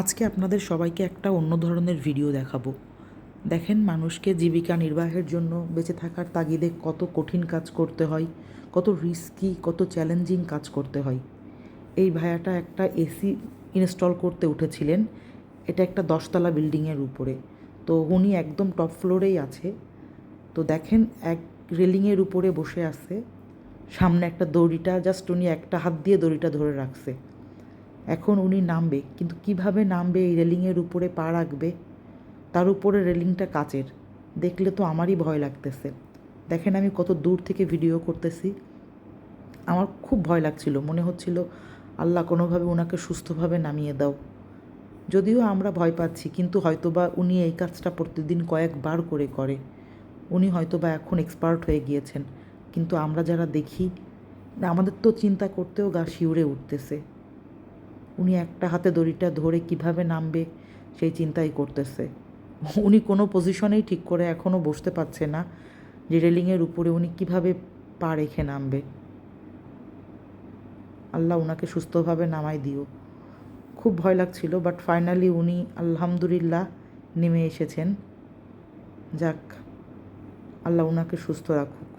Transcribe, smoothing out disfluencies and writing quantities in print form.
আজকে আপনাদের সবাইকে একটা অন্য ধরনের ভিডিও দেখাবো। দেখেন, মানুষকে জীবিকা নির্বাহের জন্য বেঁচে থাকার তাগিদে কত কঠিন কাজ করতে হয়, কত রিস্কি, কত চ্যালেঞ্জিং কাজ করতে হয়। এই ভাইয়াটা একটা এসি ইনস্টল করতে উঠেছিলেন। এটা একটা 10তলা বিল্ডিংয়ের উপরে। তো উনি একদম টপ ফ্লোরেই আছে। তো দেখেন, এক রেলিংয়ের উপরে বসে আছে, সামনে একটা দড়িটা, জাস্ট উনি একটা হাত দিয়ে দড়িটা ধরে রাখছে। এখন উনি নামবে, কিন্তু কিভাবে নামবে, এই রেলিংয়ের উপরে পা রাখবে? তার উপরে রেলিংটা কাচের। দেখলে তো আমারই ভয় লাগতেছে। দেখেন, আমি কত দূর থেকে ভিডিও করতেছি। আমার খুব ভয় লাগছিল, মনে হচ্ছিল আল্লাহ কোনোভাবে ওনাকে সুস্থভাবে নামিয়ে দাও। যদিও আমরা ভয় পাচ্ছি, কিন্তু হয়তোবা উনি এই কাজটা প্রতিদিন কয়েকবার করে উনি হয়তোবা এখন এক্সপার্ট হয়ে গিয়েছেন। কিন্তু আমরা যারা দেখি, আমাদের তো চিন্তা করতেও গা শিউরে উঠতেছে। উনি একটা হাতে দড়িটা ধরে কিভাবে নামবে সেই চিন্তাই করতেছে। উনি কোনো পজিশনেই ঠিক করে এখনও বসতে পারছে না যে রেলিংয়ের উপরে উনি কিভাবে পা রেখে নামবে। আল্লাহ উনাকে সুস্থভাবে নামাই দিও। খুব ভয় লাগছিল, বাট ফাইনালি উনি আলহামদুলিল্লাহ নেমে এসেছেন। যাক, আল্লাহ উনাকে সুস্থ রাখুক।